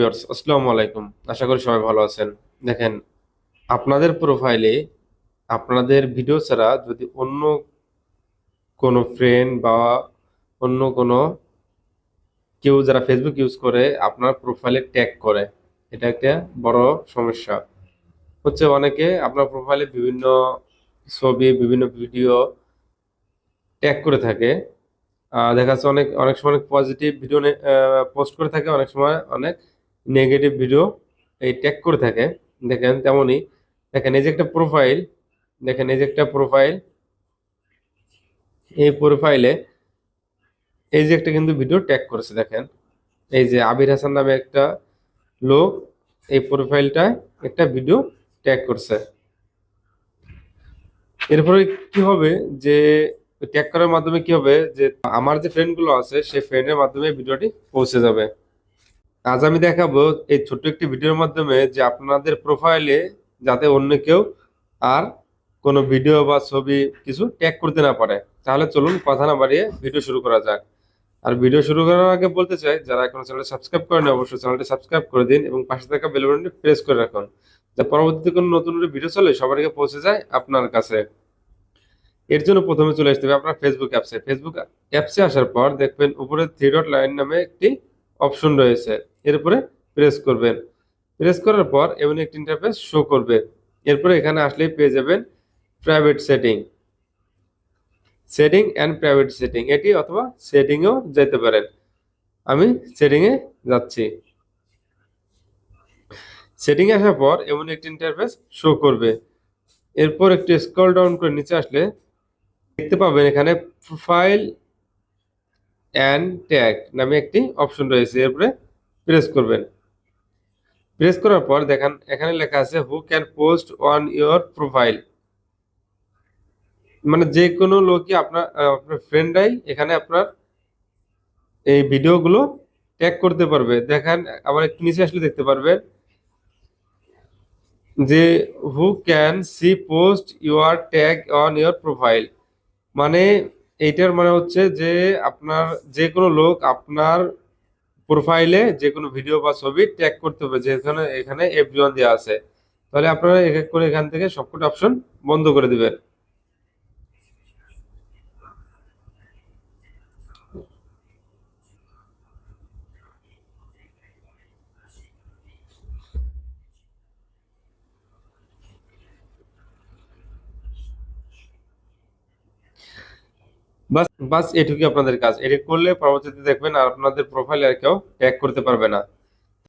Viewers, আসসালামু আলাইকুম। আশা করি সবাই ভালো আছেন। দেখেন, আপনাদের প্রোফাইলে আপনাদের ভিডিও ছাড়া যদি অন্য কোনো ফ্রেন্ড বা অন্য কোনো কেউ যারা ফেসবুক ইউজ করে আপনার প্রোফাইলে ট্যাগ করে, এটা একটা বড় সমস্যা। হচ্ছে অনেকে আপনার প্রোফাইলে বিভিন্ন ছবি, বিভিন্ন ভিডিও ট্যাগ করে থাকে। দেখা যাচ্ছে অনেক অনেক সময় অনেক পজিটিভ ভিডিও পোস্ট করে থাকে, অনেক সময় অনেক নেগেটিভ ভিডিও এই ট্যাগ করে থাকে। দেখেন তেমনই, দেখেন এই যে একটা প্রোফাইল, দেখেন এই যে একটা প্রোফাইল, এই প্রোফাইলে এই যে একটা কিন্তু ভিডিও ট্যাগ করেছে। দেখেন এই যে আবির হাসান নামে একটা লোক এই প্রোফাইলটায় একটা ভিডিও ট্যাগ করছে। এরপরে কি হবে যে ট্যাগ করার মাধ্যমে কি হবে যে আমার যে ফ্রেন্ড গুলো আছে সেই ফ্রেন্ডের মাধ্যমে ভিডিওটি পৌঁছে যাবে। আজ আমি দেখাবো এই ছোট্ট একটি ভিডিওর মাধ্যমে যে আপনাদের প্রোফাইলে যাতে অন্য কেউ আর কোনো ভিডিও বা ছবি কিছু ট্যাগ করতে না পারে। তাহলে চলুন কথা না বাড়িয়ে ভিডিও শুরু করা যাক। আর ভিডিও শুরু করার আগে বলতে চাই, যারা এখনো চ্যানেলটি সাবস্ক্রাইব করেনি অবশ্যই চ্যানেলটি সাবস্ক্রাইব করে দিন এবং পাশে থাকা বেল বাটনটি প্রেস করে রাখুন, যা পরবর্তীতে কোনো নতুন ভিডিও চলে সবার আগে পৌঁছে যায় আপনার কাছে। এর জন্য প্রথমে চলে আসতে হবে আপনার ফেসবুক অ্যাপসে। ফেসবুক অ্যাপসে আসার পর দেখবেন উপরে থ্রি ডট লাইন নামে একটি অপশন রয়েছে, এর উপরে প্রেস করবেন। প্রেস করার পর এমন একটি ইন্টারফেস শো করবে। এরপরে এখানে আসলেই পেয়ে যাবেন private setting, setting and private setting, এটি অথবা সেটিংয়েও যেতে পারেন। আমি সেটিংয়ে যাচ্ছি। সেটিংয়ে আসার পর এমন একটি ইন্টারফেস শো করবে। এরপর একটু স্ক্রল ডাউন করে নিচে আসলে দেখতে পাবেন এখানে প্রোফাইল অ্যান্ড ট্যাগ নামে একটি অপশন রয়েছে, এরপরে প্রেস করবেন। প্রেস করার পর দেখেন এখানে লেখা আছে who can post on your profile, মানে যে কোনো লোকই আপনার আপনার ফ্রেন্ডরাই এখানে আপনার এই ভিডিওগুলো ট্যাগ করতে পারবে। দেখেন আবার একটু নিচে আসলে দেখতে পারবেন যে who can see post your tag on your profile, মানে এইটার মানে হচ্ছে যে আপনার যে কোনো লোক আপনার প্রোফাইলে যে কোনো ভিডিও বা ছবি ট্যাগ করতে হবে, যেখানে এখানে এভরিওয়ান দেওয়া আছে। তাহলে আপনারা এক এক করে এখান থেকে সবকটা অপশন বন্ধ করে দিবেন। বাস বাস এটুকুই আপনাদের কাজ। এটি করলে পরবর্তীতে দেখবেন আর আপনাদের প্রোফাইলে আর কেউ ট্যাগ করতে পারবে না।